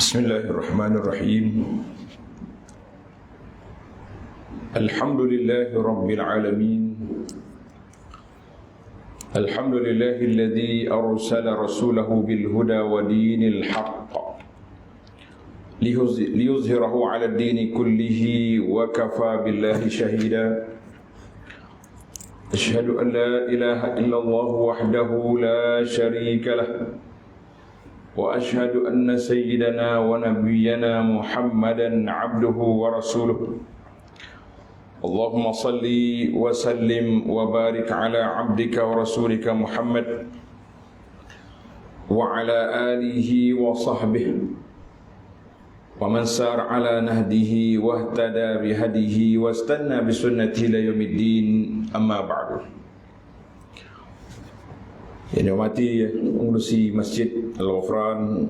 Bismillahirrahmanirrahim. Alhamdulillahi Rabbil Alamin. Alhamdulillahilladzi arsala rasulahu bil huda wa dinil haqq liyuzhirahu ala ad-dini kullihi wa kafa billahi shahida. Ashhadu an la ilaha illallah wahdahu la sharika lah wa ashhadu anna sayyidana wa nabiyyana Muhammadan abduhu wa rasuluh. Allahumma salli wa sallim wa barik ala abdika wa rasulika Muhammad wa ala alihi wa sahbihi wa man sar ala nahdihi wa ihtada bihadihi wa istanna bisunnatihi ila yaumiddin, amma ba'du. Yang dihormati pengurusi Masjid Al-Ghufran,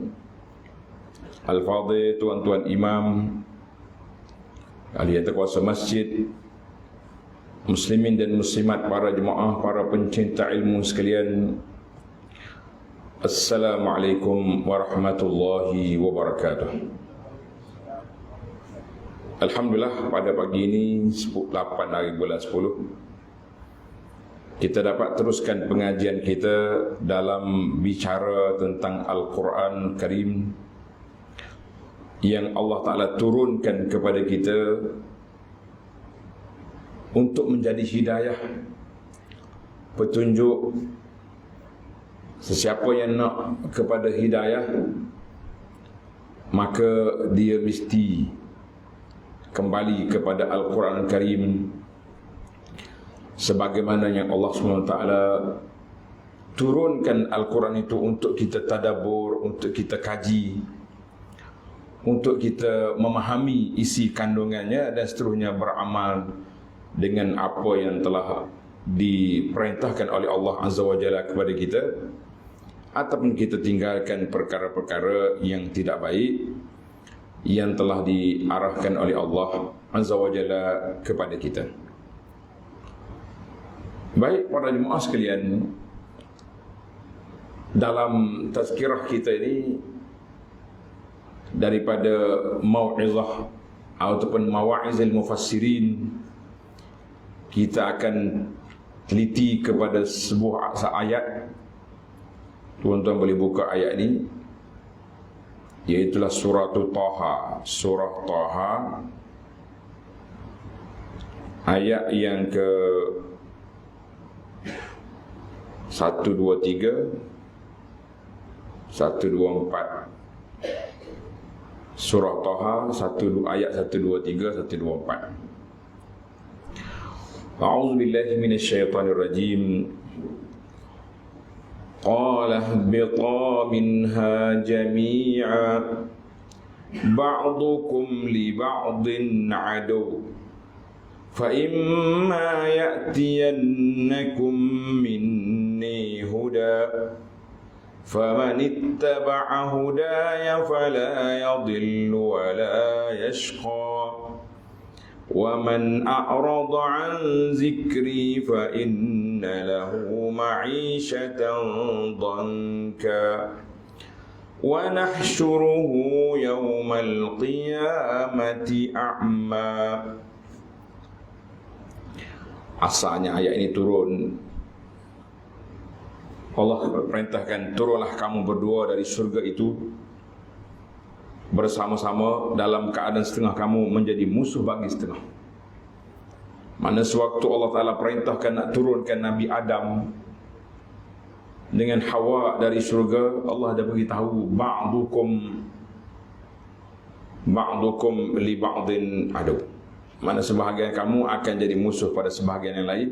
Al-Fadhil, tuan-tuan imam, ahli kuasa masjid, muslimin dan muslimat, para jemaah, para pencinta ilmu sekalian, Assalamualaikum warahmatullahi wabarakatuh. Alhamdulillah, pada pagi ini 8 hari bulan 10 kita dapat teruskan pengajian kita dalam bicara tentang Al-Quran Karim yang Allah Ta'ala turunkan kepada kita untuk menjadi hidayah, petunjuk. Sesiapa yang nak kepada hidayah, maka dia mesti kembali kepada Al-Quran Karim, sebagaimana yang Allah SWT turunkan Al-Quran itu untuk kita tadabbur, untuk kita kaji, untuk kita memahami isi kandungannya dan seterusnya, beramal dengan apa yang telah diperintahkan oleh Allah Azza wa Jalla kepada kita, ataupun kita tinggalkan perkara-perkara yang tidak baik yang telah diarahkan oleh Allah Azza wa Jalla kepada kita. Baik para jemaah sekalian, dalam tazkirah kita ini daripada mau'izah ataupun mawa'izil mufassirin, kita akan teliti kepada sebuah ayat. Tuan-tuan boleh buka ayat ini, iaitulah surah Taha, surah Taha, ayat yang ke 1, 2, 3, 1, 2, 4. Surah Taha ayat 1, 2, 3, 1, 2, 4. A'udzu billahi minasyaitonir rajim. Qala ihbita minha jami'a ba'dukum li ba'din 'adu fa imma ya'tiyannakum minni huda faman ittaba'a hudaya fala yadhillu wa la yashqa wa man a'rada 'an zikri fa inna lahu ma'ishatan dhanka wa nahsyuruhu yawmal qiyamati a'ma. Asalnya ayat ini turun, Allah perintahkan, turunlah kamu berdua dari surga itu bersama-sama dalam keadaan setengah kamu menjadi musuh bagi setengah. Mana sewaktu Allah Ta'ala perintahkan nak turunkan Nabi Adam dengan Hawa dari surga, Allah dah beritahu ba'dukum li ba'din adu, mana sebahagian kamu akan jadi musuh pada sebahagian yang lain.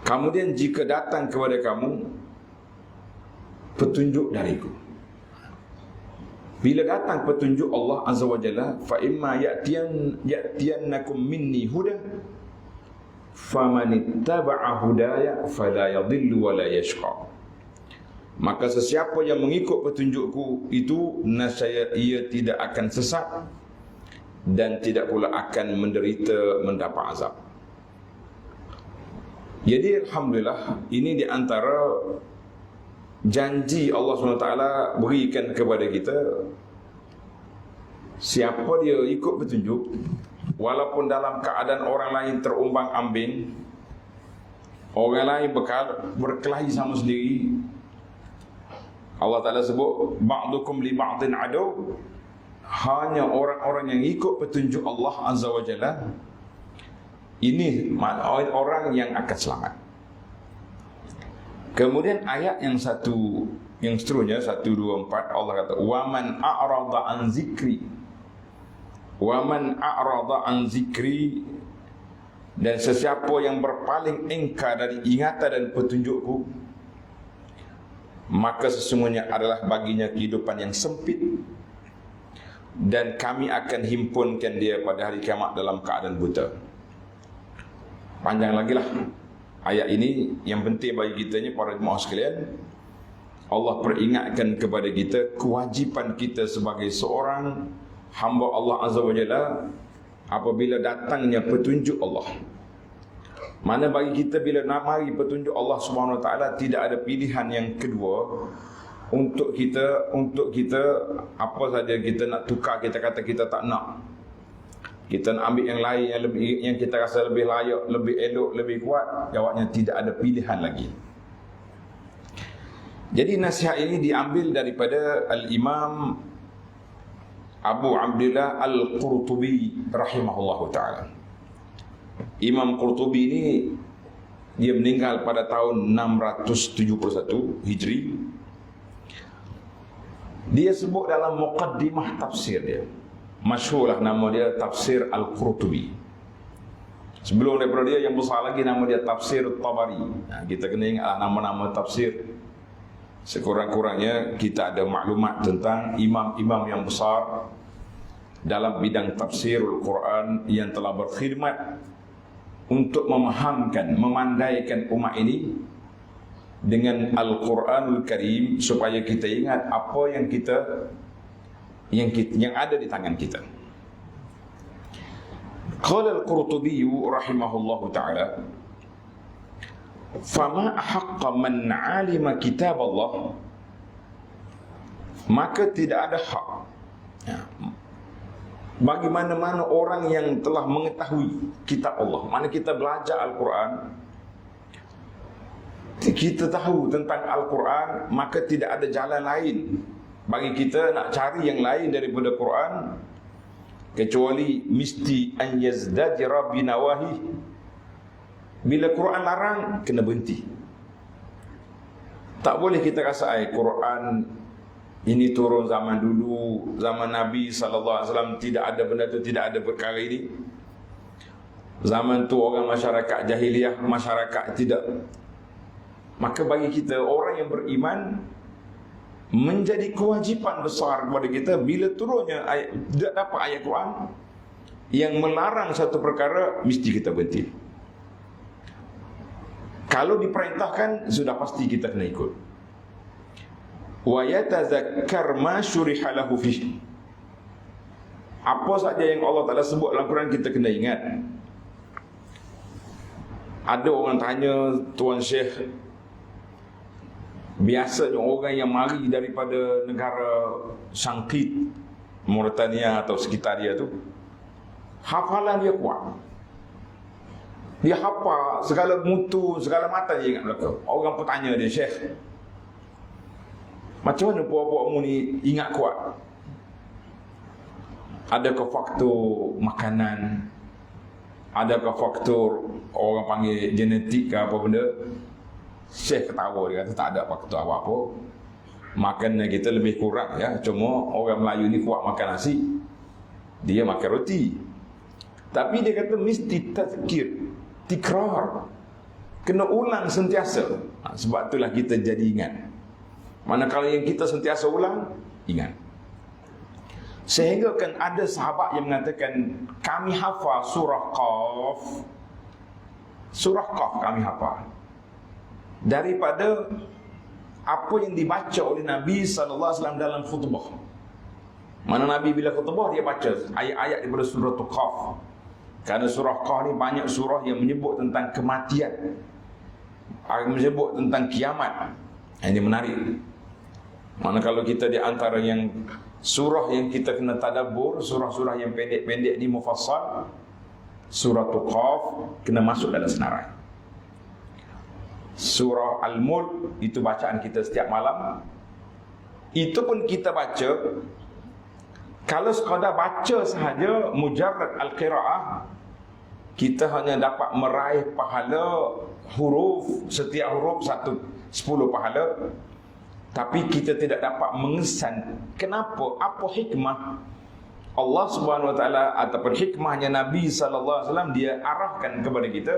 Kemudian jika datang kepada kamu petunjuk dariku, bila datang petunjuk Allah Azza wa Jalla, fa imma ya'tiyannakum minni huda faman ittaba'a hudaya fala yadhillu wa la yashqa. Maka sesiapa yang mengikut petunjukku itu, nescaya ia tidak akan sesat dan tidak pula akan menderita, mendapat azab. Jadi alhamdulillah, ini di antara janji Allah SWT berikan kepada kita, siapa dia ikut petunjuk, walaupun dalam keadaan orang lain terumbang ambing, orang lain berkelahi sama sendiri, Allah Ta'ala sebut ba'dukum li ba'din adu, hanya orang-orang yang ikut petunjuk Allah Azza wa Jalla, ini orang yang akan selamat. Kemudian ayat yang seterusnya 124, Allah kata waman a'rada an zikri, waman a'rada an zikri, dan sesiapa yang berpaling engkar dari ingatan dan petunjukku, maka sesungguhnya adalah baginya kehidupan yang sempit, dan kami akan himpunkan dia pada hari kiamat dalam keadaan buta. Panjang lagi lah ayat ini. Yang penting bagi kita ni, para jemaah sekalian, Allah peringatkan kepada kita kewajipan kita sebagai seorang hamba Allah Azza wa Jalla apabila datangnya petunjuk Allah. Mana bagi kita bila nak mari petunjuk Allah Subhanahu Wa Taala, tidak ada pilihan yang kedua untuk kita apa saja kita nak tukar, kita kata kita tak nak, kita nak ambil yang lain yang kita rasa lebih layak, lebih elok, lebih kuat, jawabnya tidak ada pilihan lagi. Jadi nasihat ini diambil daripada Al-Imam Abu Abdullah Al-Qurtubi rahimahullahu ta'ala. Imam Qurtubi ini dia meninggal pada tahun 671 Hijri. Dia sebut dalam muqaddimah tafsir dia, masyhurlah nama dia Tafsir Al-Qurtubi. Sebelum daripada dia yang besar lagi nama dia Tafsir Tabari. Kita kena ingatlah nama-nama tafsir. Sekurang-kurangnya kita ada maklumat tentang imam-imam yang besar dalam bidang tafsirul Quran yang telah berkhidmat untuk memahamkan, memandaikan umat ini dengan Al-Quranul Karim, supaya kita ingat apa yang ada di tangan kita. Qala Al-Qurtubi rahimahullahu ta'ala, fama haqqa man 'alima kitab Allah, maka tidak ada hak bagi mana-mana orang yang telah mengetahui kitab Allah. Mana kita belajar Al-Quran, kita tahu tentang Al-Quran, maka tidak ada jalan lain bagi kita nak cari yang lain daripada Quran, kecuali mesti an yazdajira binawahi. Bila Quran larang, kena berhenti. Tak boleh kita rasa Quran ini turun zaman dulu, zaman Nabi SAW tidak ada benda tu, tidak ada perkara ini. Zaman tu orang masyarakat jahiliah, masyarakat tidak. Maka bagi kita orang yang beriman, menjadi kewajipan besar kepada kita bila turunnya ayat, tidak dapat ayat Quran yang melarang satu perkara, mesti kita berhenti. Kalau diperintahkan, sudah pasti kita kena ikut. Wa yatazakkar ma syuriha lahu fihi. Apa saja yang Allah Ta'ala sebut dalam Quran, kita kena ingat. Ada orang tanya, Tuan Syekh, biasanya orang yang mari daripada negara Sangkit, Mauritania atau sekitar dia tu, hafalan dia kuat. Dia hafal segala mutu, segala mata dia ingat belaka. Orang pun tanya dia, Syekh, macam mana puak-puakmu ni ingat kuat? Adakah faktor makanan? Adakah faktor orang panggil genetik ke apa benda? Syekh ketawa, dia kata tak ada faktor apa-apa. Makanan kita lebih kurang ya. Cuma orang Melayu ni kuat makan nasi, dia makan roti. Tapi dia kata mesti tazkir, tikrar, kena ulang sentiasa. Sebab itulah kita jadi ingat. Manakala yang kita sentiasa ulang, ingat. Sehingga kan ada sahabat yang mengatakan, kami hafal surah Qaf. Surah Qaf kami hafal daripada apa yang dibaca oleh Nabi SAW dalam khutbah. Mana Nabi bila khutbah, dia baca ayat-ayat daripada surah Qaf. Kerana surah Qaf ni banyak surah yang menyebut tentang kematian, menyebut tentang kiamat. Ini menarik. Mana kalau kita di antara yang surah yang kita kena tadabbur, surah-surah yang pendek-pendek ni mufassal, surah Qaf kena masuk dalam senarai. Surah Al-Mulk itu bacaan kita setiap malam. Itu pun kita baca, kalau sekadar baca sahaja mujarrad al-qiraah, kita hanya dapat meraih pahala huruf, setiap huruf 10 pahala. Tapi kita tidak dapat mengesan kenapa, apa hikmah Allah Subhanahu Wa Taala ataupun hikmahnya Nabi sallallahu alaihi wasallam dia arahkan kepada kita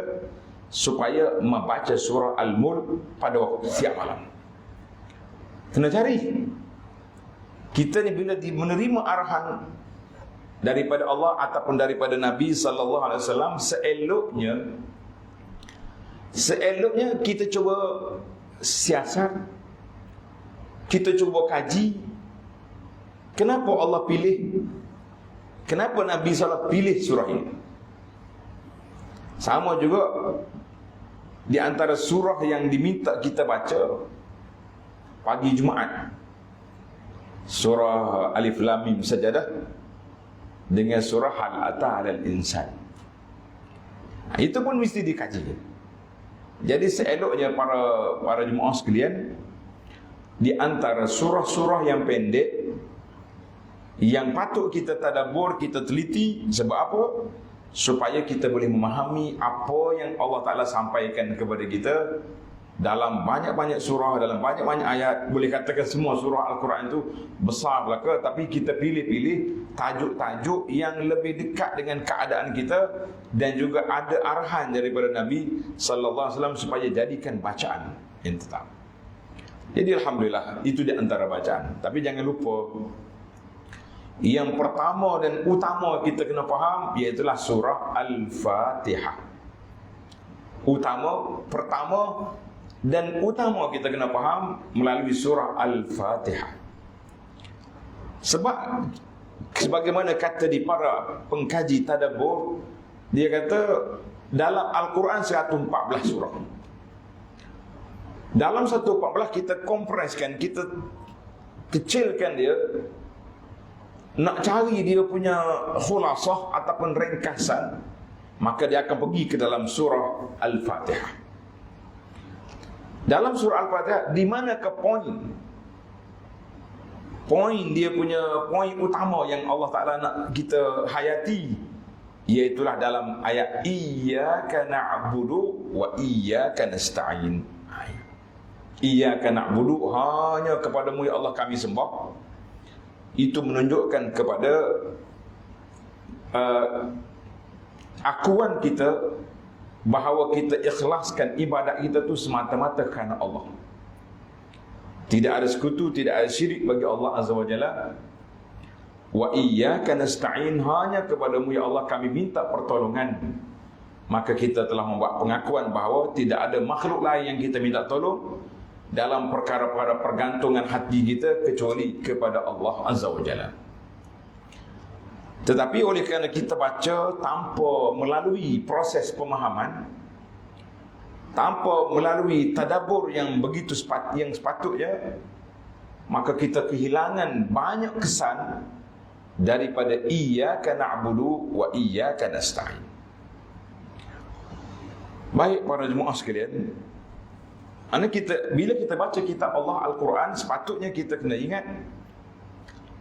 supaya membaca surah Al-Mulk pada waktu siang malam. Kena cari. Kita ni bila menerima arahan daripada Allah ataupun daripada Nabi sallallahu alaihi wasallam, seeloknya kita cuba siasat, kita cuba kaji kenapa Allah pilih, kenapa Nabi SAW pilih surah ini. Sama juga di antara surah yang diminta kita baca pagi Jumaat, surah Alif Lam Mim Sajadah dengan surah Hal Ata 'alal Insan. Itu pun mesti dikaji. Jadi seeloknya para jemaah sekalian, di antara surah-surah yang pendek yang patut kita tadabbur, kita teliti. Sebab apa? Supaya kita boleh memahami apa yang Allah Ta'ala sampaikan kepada kita dalam banyak-banyak surah, dalam banyak-banyak ayat. Boleh katakan semua surah Al-Quran itu besar belaka, tapi kita pilih-pilih tajuk-tajuk yang lebih dekat dengan keadaan kita dan juga ada arahan daripada Nabi sallallahu alaihi wasallam supaya jadikan bacaan yang tetap. Jadi alhamdulillah itu di antara bacaan. Tapi jangan lupa, yang pertama dan utama kita kena faham iaitulah surah Al-Fatihah. Pertama dan utama kita kena faham melalui surah Al-Fatihah. Sebab sebagaimana kata di para pengkaji tadabbur, dia kata dalam Al-Quran 114 surah. Dalam 114 kita kompreskan, kita kecilkan dia, nak cari dia punya khulasah ataupun ringkasan, maka dia akan pergi ke dalam surah Al-Fatihah. Dalam surah Al-Fatihah, di mana ke poin dia punya poin utama yang Allah Ta'ala nak kita hayati, iaitulah dalam ayat Iyyaka na'budu wa iyyaka nasta'in. Iyyaka na'budu, hanya kepadamu ya Allah kami sembah. Itu menunjukkan kepada akuan kita bahawa kita ikhlaskan ibadat kita tu semata-mata kerana Allah. Tidak ada sekutu, tidak ada syirik bagi Allah Azza wa Jalla. Wa iyyaka nasta'in, hanya kepadamu ya Allah kami minta pertolongan. Maka kita telah membuat pengakuan bahawa tidak ada makhluk lain yang kita minta tolong dalam perkara-perkara pergantungan hati kita kecuali kepada Allah Azza wa Jalla. Tetapi oleh kerana kita baca tanpa melalui proses pemahaman, tanpa melalui tadabbur yang begitu sepatutnya, maka kita kehilangan banyak kesan daripada Iyyaka na'budu wa iyyaka nasta'in. Baik para jemaah sekalian, bila kita baca kitab Allah Al-Quran, sepatutnya kita kena ingat,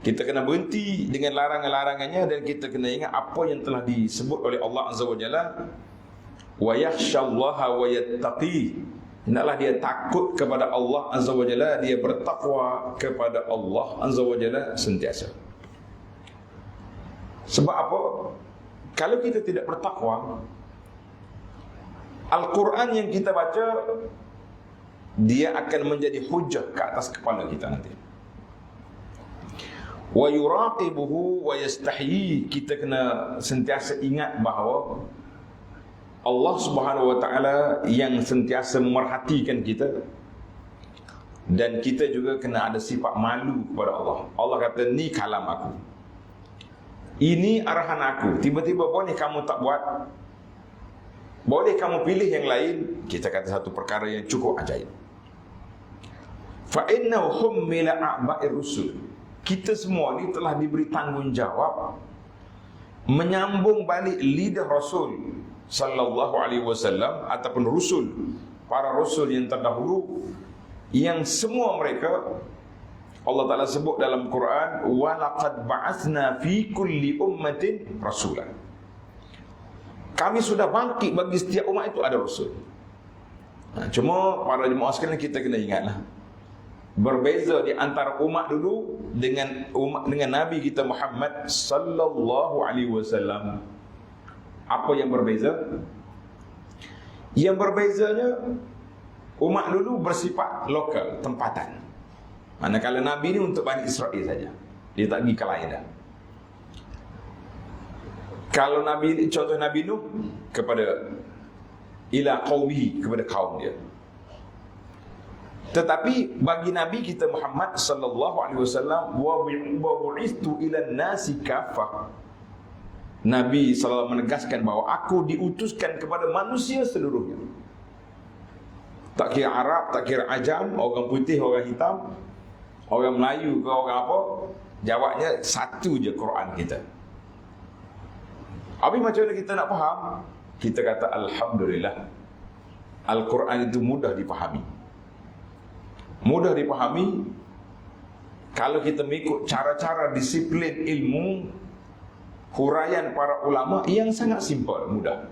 kita kena berhenti dengan larangan-larangannya, dan kita kena ingat apa yang telah disebut oleh Allah Azza wa Jalla. Wa yakhshallaha wa yattaqi, hendaklah dia takut kepada Allah Azza wa Jalla, dia bertakwa kepada Allah Azza wa Jalla sentiasa. Sebab apa? Kalau kita tidak bertakwa, Al-Quran yang kita baca, dia akan menjadi hujah ke atas kepala kita nanti. Wa yuraqibuhu wa yastahyi, kita kena sentiasa ingat bahawa Allah Subhanahu wa taala yang sentiasa memerhatikan kita, dan kita juga kena ada sifat malu kepada Allah. Allah kata, ni kalam aku, ini arahan aku, tiba-tiba boleh kamu tak buat, boleh kamu pilih yang lain. Kita kata satu perkara yang cukup ajaib. Fa innahu hummila a'ba'ir rusul. Kita semua ni telah diberi tanggungjawab menyambung balik lidah Rasul sallallahu alaihi wasallam ataupun rusul, para rasul yang terdahulu, yang semua mereka Allah Ta'ala sebut dalam Quran, wa laqad ba'athna fi kulli ummatin rasulan. Kami sudah bangkit bagi setiap umat itu ada rasul. Cuma para jemaah sekalian, kita kena ingatlah, berbeza di antara umat dulu dengan Nabi kita Muhammad sallallahu alaihi wasallam. Apa yang berbeza? Yang berbezanya, umat dulu bersifat lokal, tempatan. Manakala Nabi ni untuk Bani Israel saja, dia tak pergi ke lain dah. Kalau Nabi, contoh Nabi Nuh kepada ila qaumihi, kepada kaum dia. Tetapi bagi Nabi kita Muhammad sallallahu alaihi wasallam, wa bu'istu ila nasi kafah. Nabi sallallahu menegaskan bahawa aku diutuskan kepada manusia seluruhnya. Tak kira Arab, tak kira Ajam, orang putih, orang hitam, orang Melayu ke orang apa, jawabnya satu je Quran kita. Habis macam mana kita nak faham? Kita kata alhamdulillah, Al-Quran itu mudah dipahami. Mudah dipahami kalau kita mengikut cara-cara disiplin ilmu, huraian para ulama yang sangat simple, mudah.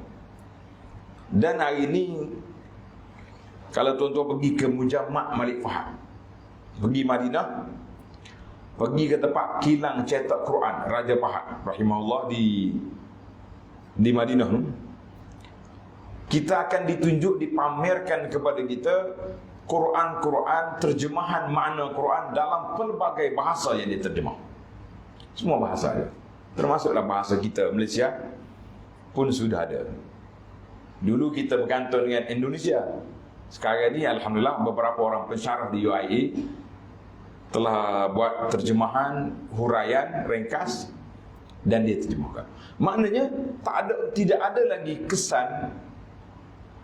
Dan hari ini kalau tuan-tuan pergi ke Mujamma' Malik Fahad, pergi Madinah, pergi ke tempat kilang cetak Quran Raja Fahad rahimahullah di Madinah, kita akan ditunjuk, dipamerkan kepada kita Quran-Quran, terjemahan makna Quran dalam pelbagai bahasa yang diterjemah. Semua bahasa ada. Termasuklah bahasa kita Malaysia pun sudah ada. Dulu kita bergantung dengan Indonesia. Sekarang ni alhamdulillah beberapa orang pensyarah di UIA telah buat terjemahan, huraian, ringkas dan dia terjemahkan. Maknanya tidak ada lagi kesan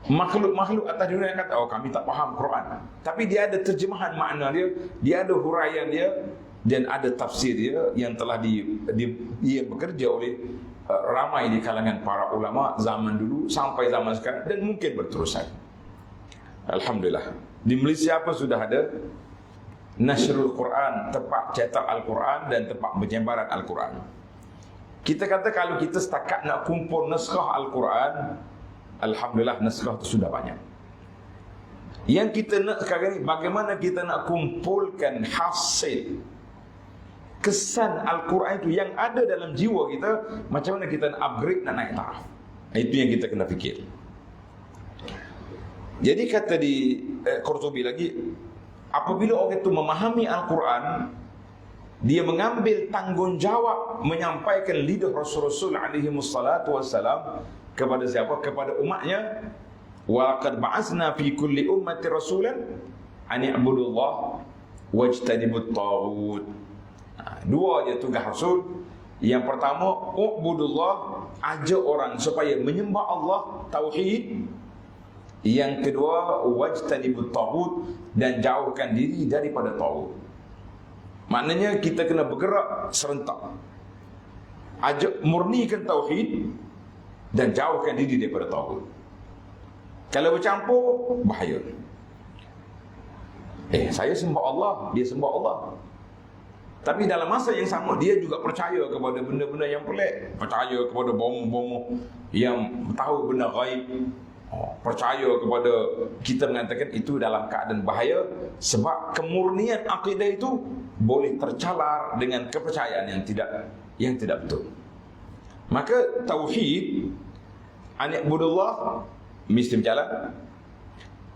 makhluk-makhluk atas dunia yang kata, oh kami tak faham Quran. Tapi dia ada terjemahan makna dia, dia ada huraian dia, dan ada tafsir dia yang telah dia bekerja oleh ramai di kalangan para ulama zaman dulu sampai zaman sekarang dan mungkin berterusan. Alhamdulillah. Di Malaysia pun sudah ada Nashrul Quran, tempat cetak Al-Quran dan tempat penyebaran Al-Quran. Kita kata kalau kita setakat nak kumpul naskah Al-Quran, alhamdulillah naskah itu sudah banyak. Yang kita nak sekarang ni, bagaimana kita nak kumpulkan hasil kesan Al-Quran itu yang ada dalam jiwa kita, macam mana kita nak upgrade, nak naik taraf. Itu yang kita kena fikir. Jadi kata di Qurtubi lagi, apabila orang itu memahami Al-Quran, dia mengambil tanggungjawab menyampaikan lidah Rasul-Rasul alaihi wassalatu wassalam kepada siapa? Kepada umatnya. Wa laqad ba'atsna fi kulli ummati rasulan an i'budullah wajtanibut taghut. Dua je tugas Rasul. Yang pertama, ubudullah, ajak orang supaya menyembah Allah, tauhid. Yang kedua, wajtanibut taghut, dan jauhkan diri daripada taghut. Maknanya kita kena bergerak serentak. Ajak murnikan tauhid dan jauhkan diri daripada taghut. Kalau bercampur, bahaya. Saya sembah Allah, dia sembah Allah. Tapi dalam masa yang sama, dia juga percaya kepada benda-benda yang pelik. Percaya kepada bomo-bomo yang tahu benda gaib. Percaya kepada, kita mengatakan itu dalam keadaan bahaya. Sebab kemurnian akidah itu boleh tercalar dengan kepercayaan yang tidak betul. Maka tauhid, ani'budullah, mesti berjalan.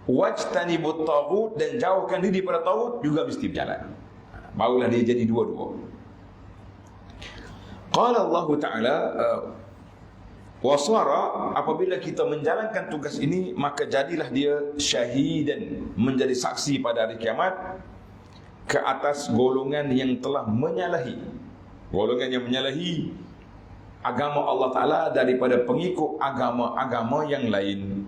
Wajtanibut taghut, dan jauhkan diri daripada taghut juga mesti berjalan. Barulah dia jadi dua-dua. Qala Allah Ta'ala, wasara, apabila kita menjalankan tugas ini, maka jadilah dia syahidan, menjadi saksi pada hari kiamat ke atas golongan yang telah menyalahi, golongan yang menyalahi agama Allah Ta'ala daripada pengikut agama-agama yang lain.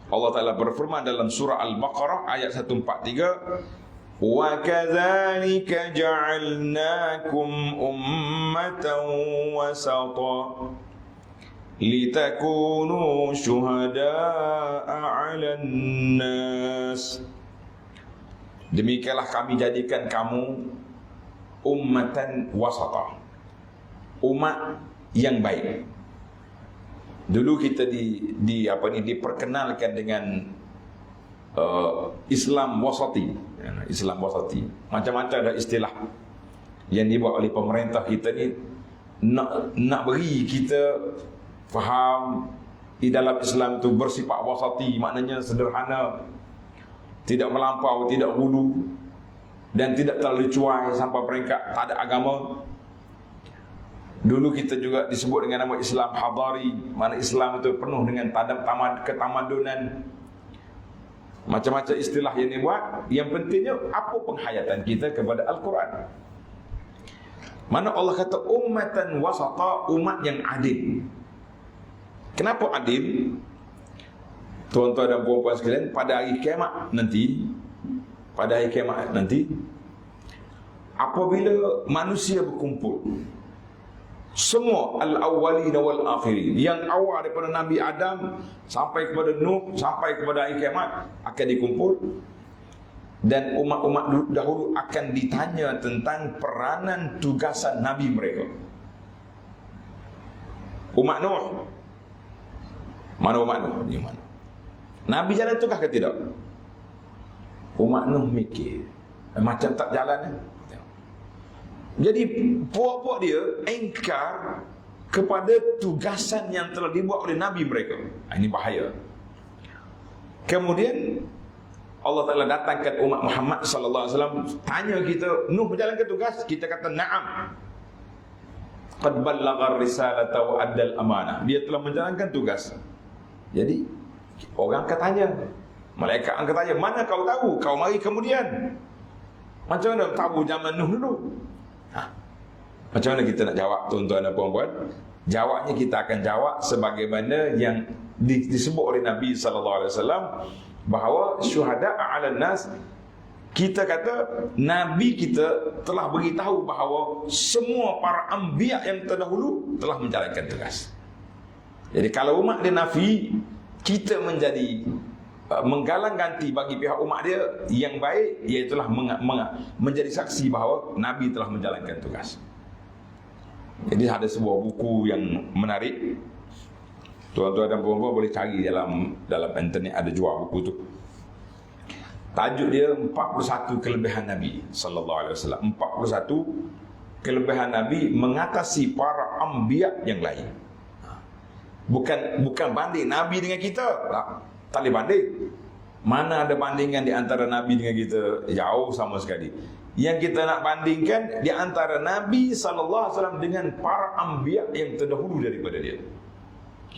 Allah Ta'ala berfirman dalam surah Al-Baqarah ayat 143, wa kadzalika ja'alnakum ummatan wasata litakunu syuhada'a 'alan nas. Demikianlah kami jadikan kamu ummatan wasata, umat yang baik. Dulu kita diperkenalkan dengan Islam wasati. Islam wasati. Macam-macam ada istilah yang dibuat oleh pemerintah kita ni nak beri kita faham di dalam Islam tu bersifat wasati, maknanya sederhana, tidak melampau, tidak hulu, dan tidak terlalu cuai sampai peringkat tak ada agama. Dulu kita juga disebut dengan nama Islam hadari, mana Islam itu penuh dengan ketamadunan. Macam-macam istilah yang dibuat. Yang pentingnya apa penghayatan kita kepada Al-Quran. Mana Allah kata ummatan wasata, umat yang adil. Kenapa adil? Tuan-tuan dan puan-puan sekalian, pada hari kiamat nanti, apabila manusia berkumpul, semua al-awwalin wal akhirin, yang awal daripada Nabi Adam sampai kepada Nuh, sampai kepada hari kiamat akan dikumpul, dan umat-umat dahulu akan ditanya tentang peranan tugasan Nabi mereka. Umat Nuh, mana umat Nuh? Di mana? Nabi jalan tugas ke tidak? Umat Nuh mikir macam tak jalan. Jadi puak-puak dia engkar kepada tugasan yang telah dibuat oleh Nabi mereka. Ini bahaya. Kemudian Allah Ta'ala datangkan umat Muhammad sallallahu alaihi wasallam, tanya kita, Nuh menjalankan tugas? Kita kata na'am. Qad ballagha risalata wa addal amanah. Dia telah menjalankan tugas. Jadi orang akan tanya, malaikat akan tanya, mana kau tahu? Kau mari kemudian. Macam mana tahu zaman Nuh dulu? Macam mana kita nak jawab, tuan-tuan dan puan-puan? Jawabnya kita akan jawab sebagaimana yang disebut oleh Nabi sallallahu alaihi wasallam, bahawa syuhada'a 'alan nas. Kita kata Nabi kita telah beritahu bahawa semua para anbiya yang terdahulu telah menjalankan tugas. Jadi kalau umat dia nafi, kita menjadi menggalang ganti bagi pihak umat dia yang baik, iaitu menjadi saksi bahawa Nabi telah menjalankan tugas. Jadi ada sebuah buku yang menarik, tuan-tuan dan puan-puan boleh cari dalam internet, ada jual buku tu. Tajuk dia 41 kelebihan Nabi sallallahu alaihi wasallam. 41 kelebihan Nabi mengatasi para anbiya yang lain. Bukan banding Nabi dengan kita. Tak boleh banding. Mana ada bandingan di antara Nabi dengan kita? Jauh sama sekali. Yang kita nak bandingkan di antara Nabi SAW dengan para anbiya yang terdahulu daripada dia.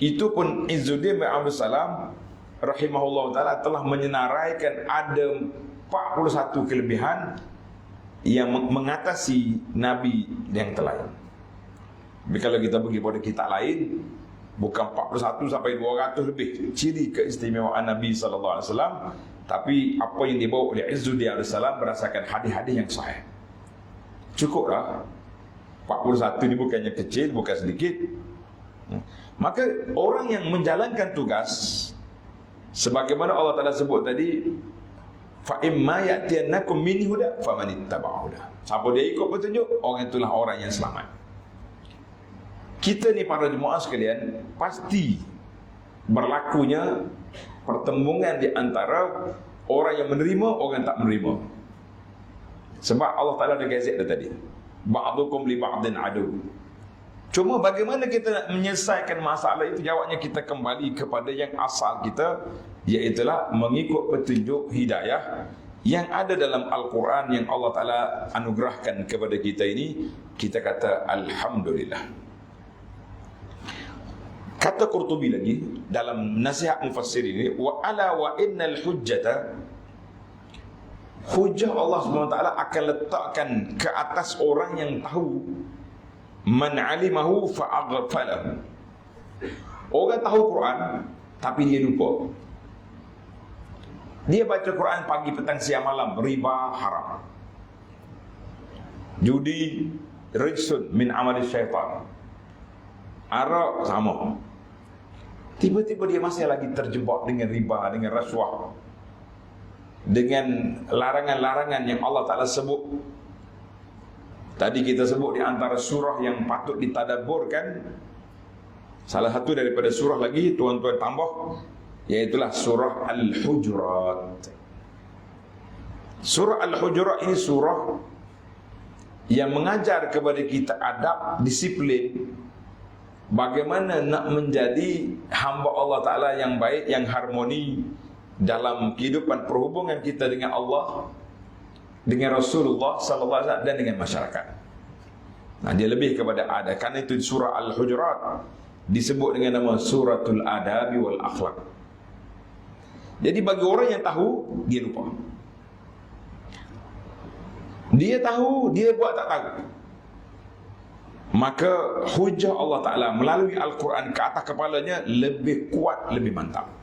Itu pun Izzuddin bin Abdul Salam rahimahullah ta'ala telah menyenaraikan ada 41 kelebihan yang mengatasi Nabi yang terlain. Tapi kalau kita pergi pada kitab lain, bukan 41 sampai 200 lebih ciri keistimewaan Nabi sallallahu alaihi wasallam, tapi apa yang dibawa oleh Izzuddin alaihi salam berdasarkan hadis-hadis yang sahih. Cukuplah. 41 ni bukannya kecil, bukan sedikit. Maka orang yang menjalankan tugas, sebagaimana Allah Taala sebut tadi, fa imma ya'tiyannakum minni huda famanittaba'a huda. Siapa dia ikut petunjuk, orang itulah orang yang selamat. Kita ni para jemaah sekalian, pasti berlakunya pertembungan di antara orang yang menerima, orang yang tak menerima. Sebab Allah Ta'ala ada gazet tadi, ba'dukum li ba'din adu. Cuma bagaimana kita nak menyelesaikan masalah itu, jawabnya kita kembali kepada yang asal kita, iaitulah mengikut petunjuk hidayah yang ada dalam Al-Quran yang Allah Ta'ala anugerahkan kepada kita ini. Kita kata Alhamdulillah. Kata Qurtubi lagi dalam Nasihat Mufassir ini, wa ala wa innal hujjata, hujjah Allah SWT akan letakkan ke atas orang yang tahu, man alimahu fa'aghfalahu. Orang tahu Quran tapi dia lupa. Dia baca Quran pagi, petang, siang, malam. Riba haram. Judi rijsun min amali syaitan. Arak sama. Tiba-tiba dia masih lagi terjebak dengan riba, dengan rasuah, dengan larangan-larangan yang Allah Ta'ala sebut. Tadi kita sebut di antara surah yang patut ditadabburkan, salah satu daripada surah lagi tuan-tuan tambah, iaitulah surah Al-Hujurat. Surah Al-Hujurat ini surah yang mengajar kepada kita adab, disiplin, bagaimana nak menjadi hamba Allah Ta'ala yang baik, yang harmoni dalam kehidupan perhubungan kita dengan Allah, dengan Rasulullah sallallahu alaihi wasallam dan dengan masyarakat. Nah, dia lebih kepada adab. Karena itu surah Al-Hujurat disebut dengan nama Suratul Adabi wal Akhlaq. Jadi bagi orang yang tahu, dia lupa. Dia tahu, dia buat tak tahu. Maka hujah Allah Ta'ala melalui Al-Quran ke atas kepalanya lebih kuat, lebih mantap.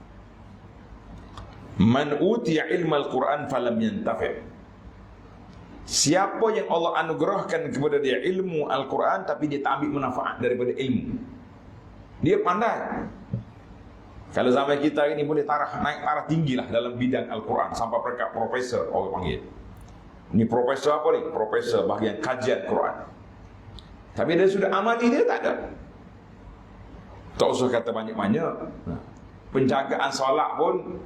Man utiya ilma Al-Quran falam yantafi'. Siapa yang Allah anugerahkan kepada dia ilmu Al-Quran tapi dia tak ambil manfaat daripada ilmu, dia pandai. Kalau zaman kita ini boleh naik taraf tinggi lah dalam bidang Al-Quran, sampai peringkat profesor orang panggil. Ini profesor apa ni? Profesor bahagian kajian Quran. Tapi dia sudah amali, dia tak ada. Tak usah kata banyak-banyak. Penjagaan solat pun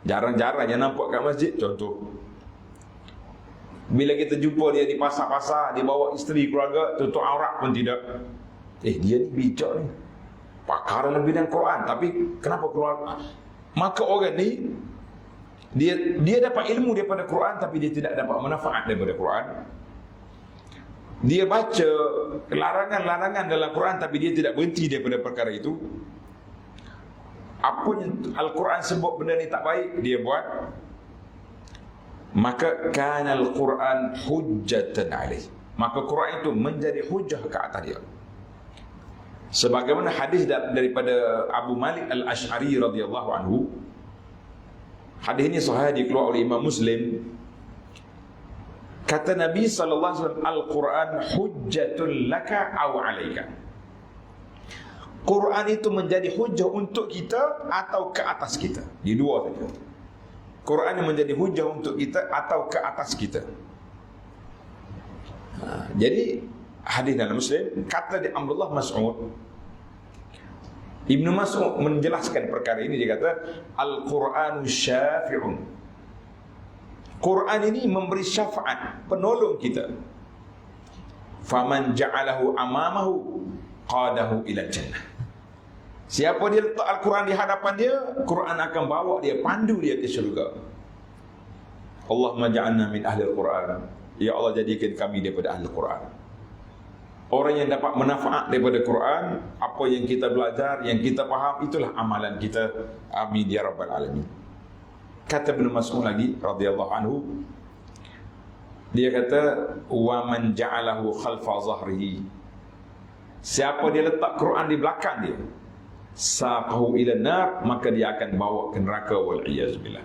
jarang-jarang yang nampak kat masjid. Contoh, bila kita jumpa dia di pasar-pasar, dia bawa isteri, keluarga, tutup aurat pun tidak. Dia ni bijak ni, pakar dalam bidang Quran, tapi kenapa keluar? Maka orang ni dia dapat ilmu daripada Quran, tapi dia tidak dapat manfaat daripada Quran. Dia baca larangan-larangan dalam Quran, tapi dia tidak berhenti daripada perkara itu. Apa yang Al-Quran sebut benda ni tak baik, dia buat. Maka kana Al-Quran hujjatan alaih. Maka Quran itu menjadi hujah ke atas dia. Sebagaimana hadis daripada Abu Malik Al-Ash'ari radhiyallahu anhu. Hadis ini sahih, dikeluarkan oleh Imam Muslim. Kata Nabi sallallahu alaihi wasallam, Al-Quran hujjatun laka aw alaika. Quran itu menjadi hujah untuk kita atau ke atas kita. Di dua saja. Quran yang menjadi hujah untuk kita atau ke atas kita. Jadi hadis dalam Muslim, kata di Abdullah Mas'ud, Ibnu Mas'ud menjelaskan perkara ini. Dia kata, Al-Quranu syafi'un. Quran ini memberi syafaat, penolong kita. Faman ja'alahu amamahu qadahu ila jannah. Siapa dia letak Al-Quran di hadapan dia, Quran akan bawa dia, pandu dia ke syurga. Allahumma ja'alna min ahli Al-Quran. Ya Allah, jadikan kami daripada ahli Al-Quran. Orang yang dapat manfaat daripada Quran, apa yang kita belajar, yang kita faham, itulah amalan kita. Amin ya rabbal alamin. Kata Ibnu Mas'ud lagi radhiyallahu anhu, dia kata, wa man ja'alahu khalfa zahrihi. Siapa dia letak Quran di belakang dia, saqahu ila nar, maka dia akan bawa ke neraka, wal iyaz billah.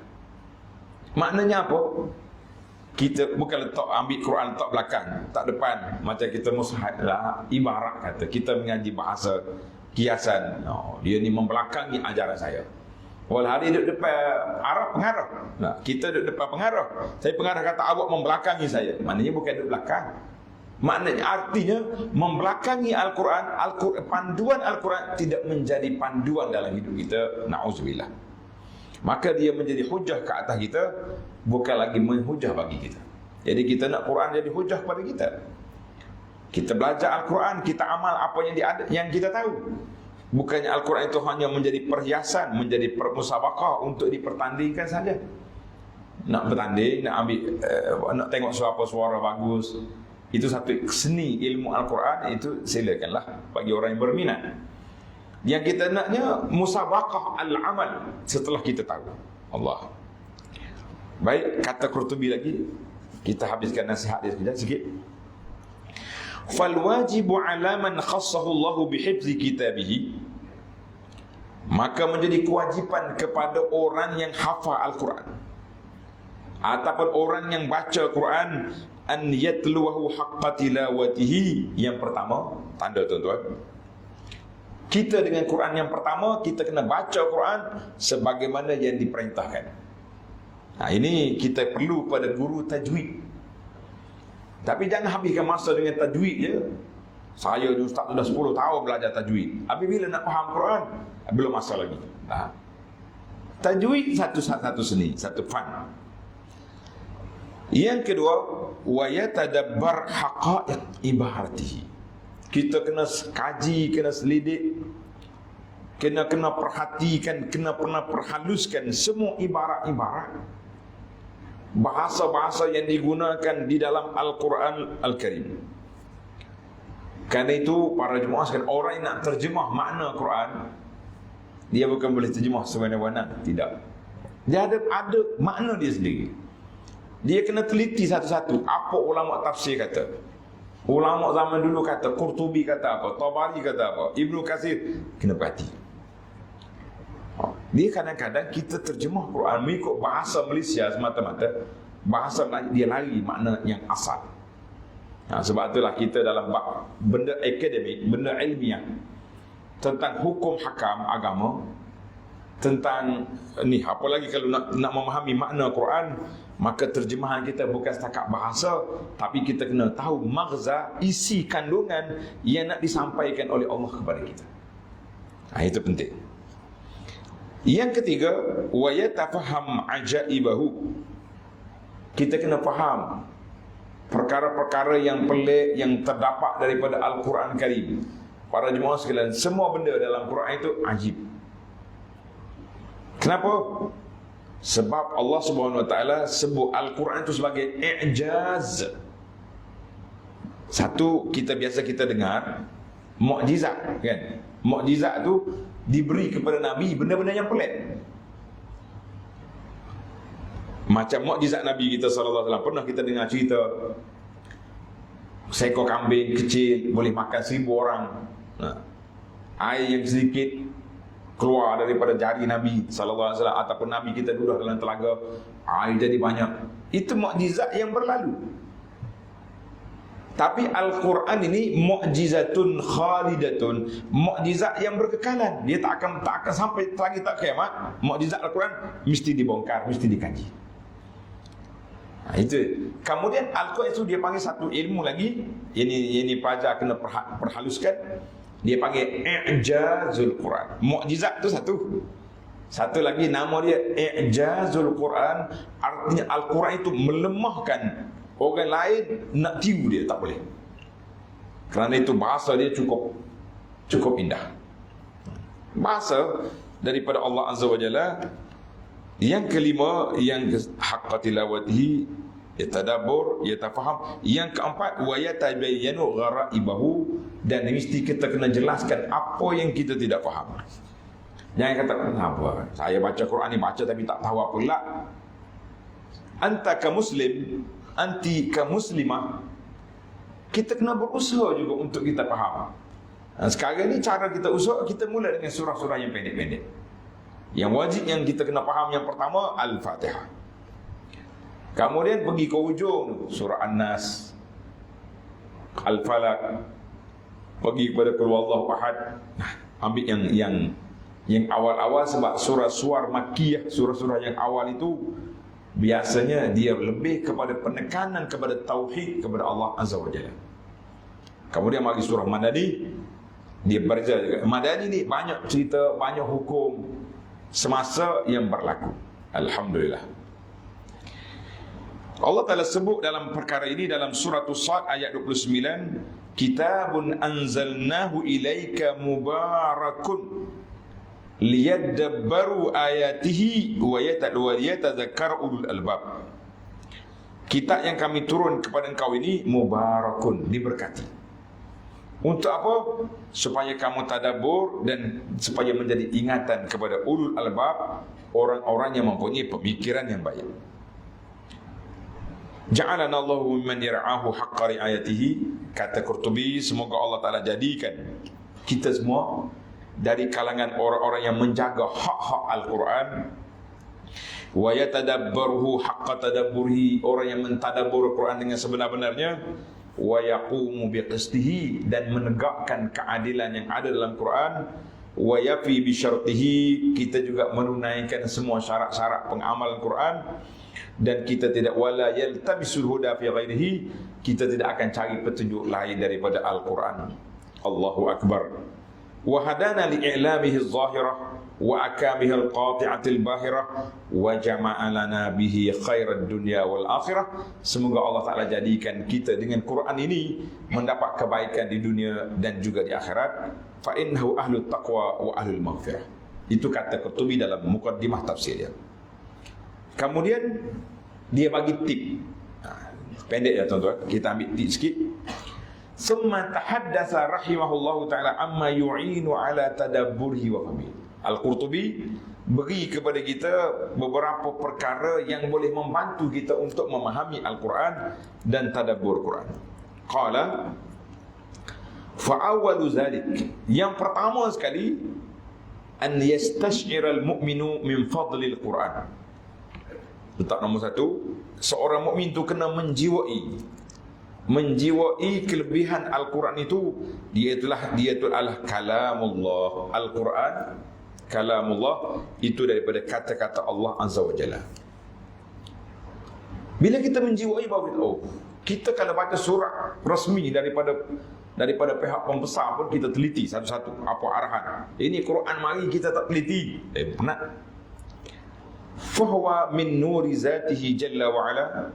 Maknanya apa? Kita bukan letak, ambil Quran letak belakang, tak depan, macam kita mushaf lah. Ibarat kata kita mengaji bahasa kiasan, dia ni membelakangi ajaran saya. Wal hari duduk depan arah pengarah. Nah, kita duduk depan pengarah. Saya pengarah kata awak membelakangi saya. Maknanya bukan duduk belakang. Maknanya artinya membelakangi Al-Quran, panduan Al-Quran tidak menjadi panduan dalam hidup kita. Na'udzubillah. Maka dia menjadi hujah ke atas kita, bukan lagi menghujah bagi kita. Jadi kita nak Quran jadi hujah kepada kita. Kita belajar Al-Quran, kita amal apa yang kita tahu. Bukannya Al-Quran itu hanya menjadi perhiasan, menjadi musabaqah untuk dipertandingkan saja. Nak bertanding, nak ambil, nak tengok siapa suara bagus, itu satu seni ilmu Al-Quran, itu silakanlah bagi orang yang berminat. Yang kita naknya musabaqah al-amal setelah kita tahu Allah. Baik, kata Qurtubi lagi, kita habiskan nasihat dia sekejap sikit. Fal wajibu ala man khassahu Allah bihifzi kitabih, maka menjadi kewajipan kepada orang yang hafal Al-Quran ataupun orang yang baca Quran an yatluwahu haqqa tilawatihi. Yang pertama, tanda tuan-tuan, kita dengan Quran yang pertama, kita kena baca Quran sebagaimana yang diperintahkan. Ini kita perlu pada guru tajwid. Tapi jangan habiskan masa dengan tajwid je. Saya ustaz sudah 10 tahun belajar tajwid. Habis bila nak faham Quran, belum masa lagi. Tajwid satu seni, satu fan. Yang kedua, wa yatadabbar haqa'iq ibaratihi. Kita kena kaji, kena selidik, kena perhatikan, kena perhaluskan semua ibarat-ibarat, bahasa-bahasa yang digunakan di dalam Al-Quran Al-Karim. Kerana itu para jemaah sekalian, orang yang nak terjemah makna Quran, dia bukan boleh terjemah semena-mena, tidak. Dia ada makna dia sendiri. Dia kena teliti satu-satu. Apa ulama tafsir kata, ulama zaman dulu kata, Qurtubi kata apa, Tabari kata apa, Ibnu Katsir, kena perhati. Dia kadang-kadang kita terjemah Quran mengikut bahasa Malaysia semata-mata, bahasa dia lari makna yang asal. Sebab itulah kita dalam benda akademik, benda ilmiah tentang hukum hakam agama, tentang ni, apalagi kalau nak memahami makna Quran, maka terjemahan kita bukan setakat bahasa, tapi kita kena tahu maghza, isi kandungan yang nak disampaikan oleh Allah kepada kita. Itu penting. Yang ketiga, wa yatafaham ajaibahu. Kita kena faham perkara-perkara yang pelik yang terdapat daripada Al-Quran Karim. Para jemaah sekalian, semua benda dalam Quran itu ajib. Kenapa? Sebab Allah Subhanahu Wa Taala sebut Al-Quran itu sebagai i'jaz. Satu, kita biasa dengar mukjizat, kan? Mukjizat tu diberi kepada Nabi benda-benda yang pelik. Macam mukjizat Nabi kita sallallahu alaihi wasallam, pernah kita dengar cerita seekor kambing kecil boleh makan 1000 orang. Air yang sedikit keluar daripada jari Nabi sallallahu alaihi wasallam, ataupun Nabi kita duduk dalam telaga, air jadi banyak. Itu mukjizat yang berlalu. Tapi Al-Quran ini mukjizatun khalidatun, mukjizat yang berkekalan. Dia tak akan sampai lagi tak kiamat. Mukjizat Al-Quran mesti dibongkar, mesti dikaji. Itu. Kemudian Al-Quran itu dia panggil satu ilmu lagi. Ini pelajar kena perhaluskan. Dia panggil i'jazul Quran. Mukjizat tu satu. Satu lagi nama dia i'jazul Quran. Artinya Al-Quran itu melemahkan orang lain nak tiru dia, tak boleh. Kerana itu bahasa dia cukup indah. Bahasa daripada Allah Azza wa Jalla. Yang kelima, yang haqqa tilawatihi, yatadabbur, yatafaham. Yang keempat, wa yatabayyanu gharaibahu, dan mesti kita kena jelaskan apa yang kita tidak faham. Jangan kata, apa, saya baca Quran ni baca tapi tak tahu apa. La. Anta ka muslim, anti ka muslimah, kita kena berusaha juga untuk kita faham. Sekarang ni cara kita usaha, kita mula dengan surah-surah yang pendek-pendek. Yang wajib yang kita kena faham yang pertama Al-Fatihah. Kemudian pergi ke ujung surah An-Nas, Al-Falaq, pergi kepada Qul Huwallahu Ahad. Ambil yang awal-awal, sebab surah-surah Makkiyah, surah-surah yang awal itu biasanya dia lebih kepada penekanan kepada tauhid, kepada Allah Azza wa Jalla. Kemudian mari surah Madani, dia berjaya juga. Madani ni banyak cerita, banyak hukum semasa yang berlaku. Alhamdulillah. Allah Ta'ala sebut dalam perkara ini dalam surah As-Sad ayat 29, kitabun anzalnahu ilaika mubarakun liyadabbaru ayatihi wa yatadzakkar ulul albab. Kitab yang kami turun kepada engkau ini mubarakun, diberkati. Untuk apa? Supaya kamu tadabbur dan supaya menjadi ingatan kepada ulul albab, orang-orang yang mempunyai pemikiran yang baik. Ja'alana Allahu mimman yar'ahu haqqa ri'ayatihi, kata Qurtubi, semoga Allah Ta'ala jadikan kita semua dari kalangan orang-orang yang menjaga hak-hak Al-Quran. Wa yatadabbaruhu haqqa tadabburihi, orang yang mentadabbur Al-Quran dengan sebenar-benarnya. Wa yaqumu biqistihi, dan menegakkan keadilan yang ada dalam Quran. Wa yafi bi syartihi, kita juga menunaikan semua syarat-syarat pengamalan Quran. Dan kita tidak wala yaltabisul huda fi ghairihi, kita tidak akan cari petunjuk lain daripada Al-Quran. Allahu Akbar. Wa hadana li'ilamihi az-zahirah wa akamihi al-qati'ati al-bahirah wa jama'a lana bihi khairad dunya wal akhirah. Semoga Allah Ta'ala jadikan kita dengan Quran ini mendapat kebaikan di dunia dan juga di akhirat. Fa innahu ahlut taqwa wa ahlul maghfirah. Itu kata Qurtubi dalam muqaddimah tafsir dia. Kemudian dia bagi tip. Pendek ya tuan-tuan, kita ambil tip sikit. Summa tahaddatsa rahimahullahu ta'ala amma yu'inu ala tadabburihi wa fahmihi. Al-Qurtubi beri kepada kita beberapa perkara yang boleh membantu kita untuk memahami Al-Quran dan tadabbur Quran. Qala fa'awwalu zalik, yang pertama sekali, an yastash'ira al-mu'minu min fadlil Quran. Letak nombor satu, seorang mukmin itu kena menjiwai kelebihan Al-Quran itu. Dia itulah kalamullah. Al-Quran kalamullah, itu daripada kata-kata Allah Azza wa Jalla. Bila kita menjiwai bahawa kita kalau baca surat rasmi daripada pihak pembesar pun kita teliti satu-satu apa arahan. Ini Quran mari kita tak teliti. Penat. Fahuwa min nuri zatihi jalla wa ala,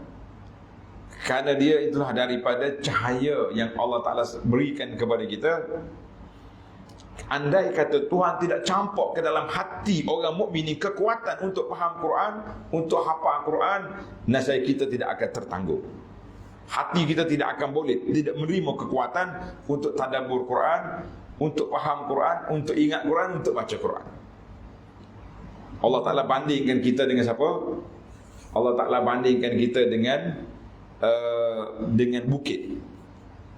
karena dia itulah daripada cahaya yang Allah Ta'ala berikan kepada kita. Andai kata Tuhan tidak campur ke dalam hati orang mukmin ini kekuatan untuk faham Quran, untuk hafal Quran, nasib kita tidak akan tertangguh. Hati kita tidak akan boleh, tidak menerima kekuatan untuk tadabbur Quran, untuk faham Quran, untuk ingat Quran, untuk baca Quran. Allah Ta'ala bandingkan kita dengan siapa? Allah Ta'ala bandingkan kita dengan bukit.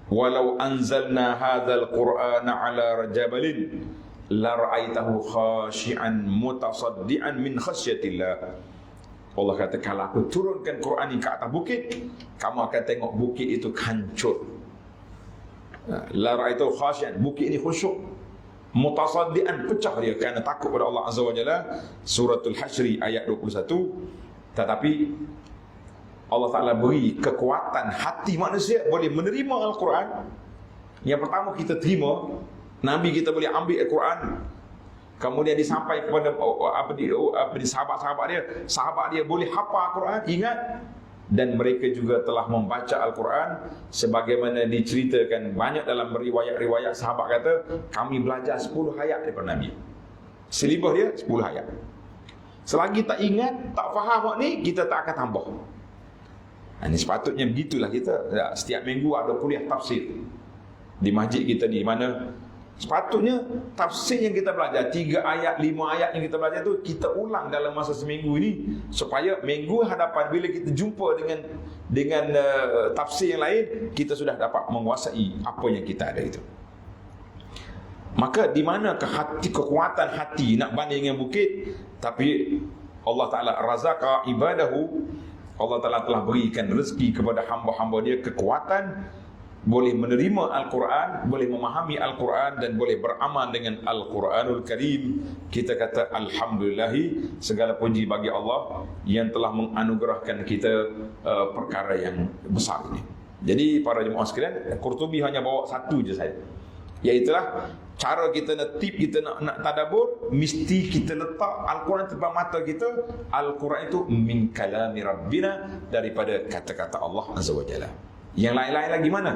Walau anzalna hadzal qur'ana ala jabalin la ra'aitahu khashi'an mutasaddian min khasyatillah. Allah kata, kalau aku turunkan Quran ini ke atas bukit, kamu akan tengok bukit itu hancur. La ra'aitahu khashi'an, bukit ini khusyuk. Mutasaddian, pecah dia kerana takut pada Allah Azza wa Jalla. Suratul Hasyr ayat 21. Tetapi Allah Ta'ala beri kekuatan hati manusia boleh menerima Al-Quran. Yang pertama kita terima, Nabi kita boleh ambil Al-Quran, kemudian disampaikan kepada sahabat dia boleh hafal Al-Quran, ingat. Dan mereka juga telah membaca Al-Quran sebagaimana diceritakan banyak dalam riwayat-riwayat. Sahabat kata, kami belajar 10 ayat daripada Nabi. Selibah dia 10 ayat. Selagi tak ingat, tak faham ni, kita tak akan tambah. Ini sepatutnya begitulah kita. Setiap minggu ada kuliah tafsir di masjid kita ni, mana sepatutnya tafsir yang kita belajar 3 ayat, 5 ayat yang kita belajar tu kita ulang dalam masa seminggu ini, supaya minggu hadapan bila kita jumpa dengan tafsir yang lain, kita sudah dapat menguasai apa yang kita ada itu. Maka di manakah kekuatan hati nak banding dengan bukit? Tapi Allah Ta'ala razaka ibadahu, Allah Ta'ala telah berikan rezeki kepada hamba-hamba dia kekuatan, boleh menerima Al-Quran, boleh memahami Al-Quran, dan boleh beramal dengan Al-Quranul Karim. Kita kata Alhamdulillahi, segala puji bagi Allah yang telah menganugerahkan kita perkara yang besar ini. Jadi para jemaah sekalian, Qurtubi hanya bawa satu je saya, iaitulah cara kita nak tip, kita nak tadabbur, mesti kita letak Al-Quran depan mata kita. Al-Quran itu min kalami Rabbina, daripada kata-kata Allah Azza wa Jalla. Yang lain-lain lagi mana?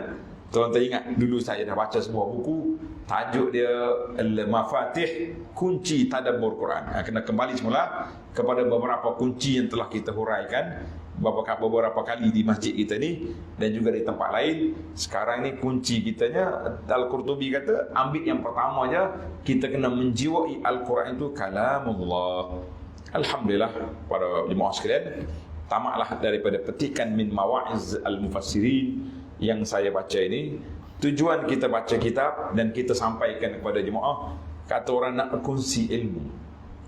Tuan-tuan ingat, dulu saya dah baca sebuah buku, tajuk dia Al-Mafatih, kunci tadabbur Quran. Kena kembali semula kepada beberapa kunci yang telah kita huraikan beberapa kali di masjid kita ni dan juga di tempat lain. Sekarang ni kunci kitanya, Al-Qurtubi kata, ambil yang pertama aja, kita kena menjiwai Al-Quran itu kalamullah. Alhamdulillah para jemaah sekalian, tamatlah daripada petikan min mawa'iz al-mufassirin yang saya baca ini. Tujuan kita baca kitab dan kita sampaikan kepada jemaah kata orang nak kongsi ilmu.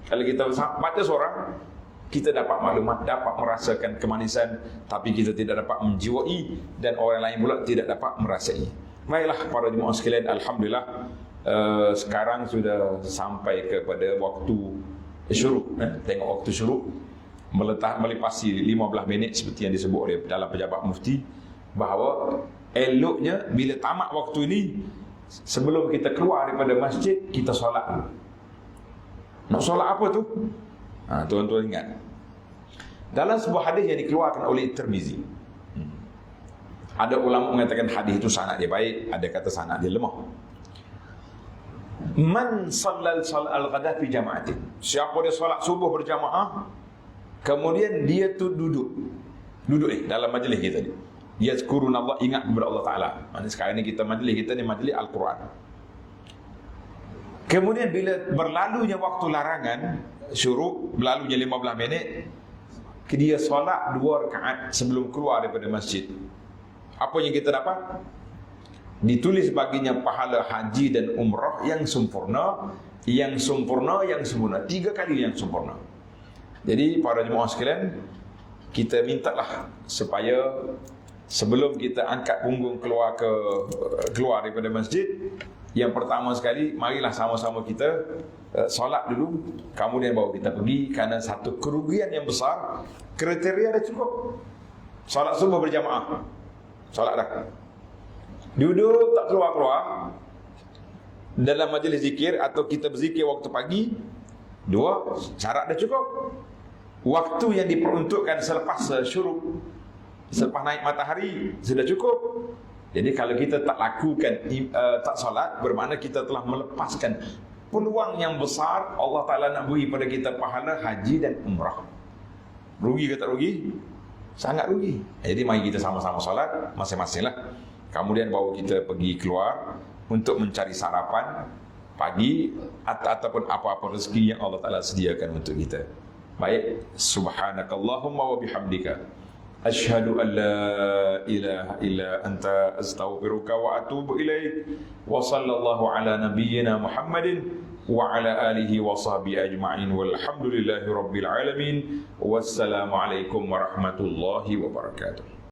Kalau kita baca seorang, kita dapat maklumat, dapat merasakan kemanisan, tapi kita tidak dapat menjiwai, dan orang lain pula tidak dapat merasai. Baiklah para jemaah sekalian, alhamdulillah sekarang sudah sampai kepada waktu syuruk. Tengok waktu syuruk melepasi 15 minit seperti yang disebut oleh dalam pejabat mufti, bahawa eloknya bila tamat waktu ini, sebelum kita keluar daripada masjid, kita solat dulu. Nak solat apa tu? Tuan-tuan ingat, dalam sebuah hadis yang dikeluarkan oleh Tirmizi, ada ulama mengatakan hadis itu sanad dia baik, ada kata sanad dia lemah. Man sallal al-ghada fi jama'atin, siapa dia solat subuh berjamaah, kemudian dia tu duduk dalam majlis kita ni, yazkurunallah, ingat kepada Allah Taala. Maksudnya sekarang ni kita majlis kita ni majlis Al-Quran. Kemudian bila berlalunya waktu larangan syuruk, berlalunya 15 minit, dia solat 2 rakaat sebelum keluar daripada masjid. Apa yang kita dapat? Ditulis baginya pahala haji dan umrah yang sempurna, yang sempurna, yang sempurna, 3 kali yang sempurna. Jadi para jemaah sekalian, kita mintalah supaya sebelum kita angkat punggung keluar daripada masjid, yang pertama sekali, marilah sama-sama kita solat dulu, kemudian baru kita pergi. Kerana satu kerugian yang besar, kriteria dah cukup. Solat subuh berjamaah, solat dah, duduk tak keluar-keluar dalam majlis zikir, atau kita berzikir waktu pagi, 2 syarat dah cukup. Waktu yang diperuntukkan selepas syuruk, selepas naik matahari, sudah cukup. Jadi kalau kita tak lakukan, tak solat, bermakna kita telah melepaskan peluang yang besar Allah Ta'ala nak beri pada kita pahala haji dan umrah. Rugi ke tak rugi? Sangat rugi. Jadi mari kita sama-sama solat masing-masing lah. Kemudian baru kita pergi keluar untuk mencari sarapan pagi ataupun apa-apa rezeki yang Allah Ta'ala sediakan untuk kita. Baik, subhanakallahumma wa bihamdika, asyhadu an la ilaha illa anta, astaghfiruka wa atubu ilaik. Wa sallallahu ala nabiyyina Muhammadin wa ala alihi wa sahbihi ajma'in, walhamdulillahi rabbil alamin. Wassalamu alaikum warahmatullahi wabarakatuh.